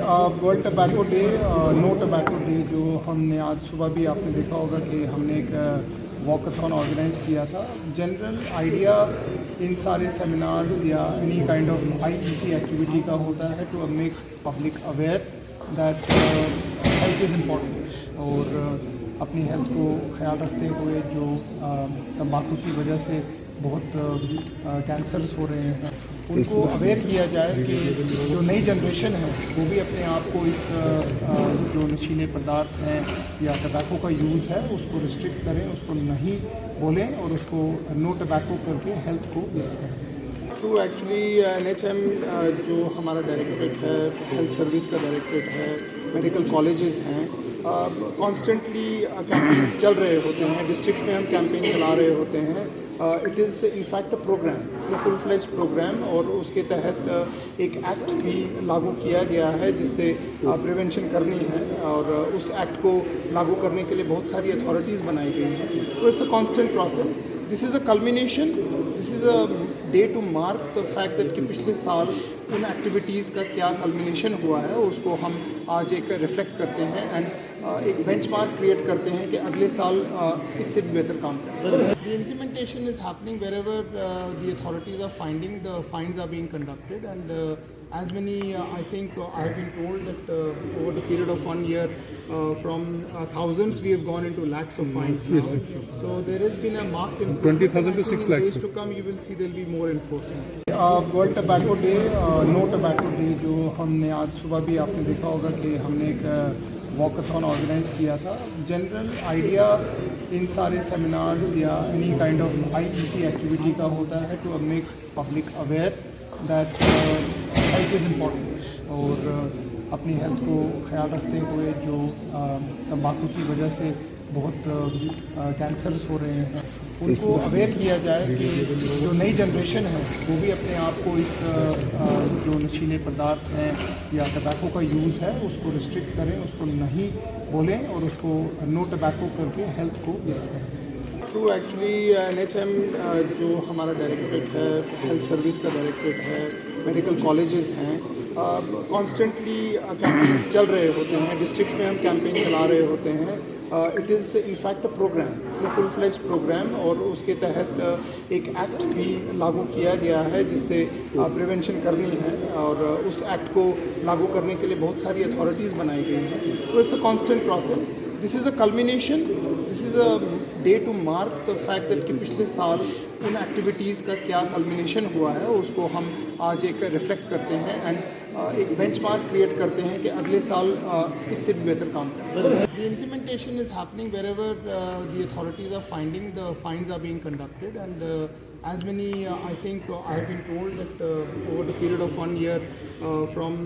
World tobacco day, no tobacco day जो हमने आज सुबह भी आपने देखा होगा कि हमने एक वॉकथॉन ऑर्गेनाइज किया था। जनरल आइडिया इन सारे सेमिनार्स या any kind of IEC activity का होता है to make public aware that health is important और अपनी हेल्थ को ख्याल रखते हुए जो तंबाकू की वजह से बहुत कैंसर्स हो रहे हैं उनको अवेयर किया जाए कि जो नई जनरेशन है वो भी अपने आप को इस जो नशीले पदार्थ हैं या टबैको का यूज़ है उसको रिस्ट्रिक्ट करें, उसको नहीं बोलें और उसको नो टबैको करके हेल्थ को बेस करें। तो एक्चुअली NHM जो हमारा डायरेक्टरेट है, हेल्थ सर्विस का डायरेक्टरेट है, मेडिकल कॉलेजेस हैं, कॉन्स्टेंटली कैंपेन्स चल रहे होते हैं, डिस्ट्रिक्ट में हम कैंपेन चला रहे होते हैं। It is in fact a programme, full fledge programme और उसके तहत एक एक्ट भी लागू किया गया है जिससे प्रिवेंशन करनी है और उस एक्ट को लागू करने के लिए बहुत सारी अथॉरिटीज़ बनाई गई हैं। तो it's a constant process. This is a culmination, this is a day to mark the fact that कि पिछले साल उन एक्टिविटीज़ का क्या कल्मिनेशन हुआ है उसको हम आज एक रिफ्लेक्ट करते हैं एंड एक बेंचमार्क क्रिएट करते हैं कि अगले साल इससे भी बेहतर काम करें। The implementation is happening wherever the authorities are finding the fines are being conducted and as many I think I have been told that over the period of 1 year from thousands we have gone into lakhs of fines now. So there has been a marked improvement. 20,000 to 6 lakhs. Days to come you will see there will be more enforcement. World tobacco day, no tobacco day जो हमने आज सुबह भी आपने देखा होगा कि हमने एक वॉकथॉन ऑर्गेनाइज किया था। जनरल आइडिया इन सारे सेमिनार्स या any kind of IEC activity का होता है to make public aware that health is important और अपनी हेल्थ को ख्याल रखते हुए जो तंबाकू की वजह से बहुत कैंसर्स हो रहे हैं उनको अवेयर किया जाए कि जो नई जनरेशन है वो भी अपने आप को इस जो नशीले पदार्थ हैं या टबैको का यूज़ है उसको रिस्ट्रिक्ट करें, उसको नहीं बोलें और उसको नो टबैको करके हेल्थ को बेस करें। तो एक्चुअली NHM जो हमारा डायरेक्टरेट है, हेल्थ सर्विस का डायरेक्टरेट है, मेडिकल कॉलेजेस हैं, कॉन्स्टेंटली कैंपेन्स चल रहे होते हैं, डिस्ट्रिक्ट में हम कैंपेन चला रहे होते हैं। It is in fact a programme, full fledge programme और उसके तहत एक एक्ट भी लागू किया गया है जिससे प्रिवेंशन करनी है और उस एक्ट को लागू करने के लिए बहुत सारी अथॉरिटीज़ बनाई गई हैं। तो it's a constant process. This is a culmination, this is a day to mark the fact that कि पिछले साल उन एक्टिविटीज़ का क्या कल्मिनेशन हुआ है उसको हम आज एक रिफ्लेक्ट करते हैं एंड एक बेंचमार्क क्रिएट करते हैं कि अगले साल इससे भी बेहतर काम करें। The implementation is happening wherever the authorities are finding the fines are being conducted and as many I think I have been told that over the period of 1 year from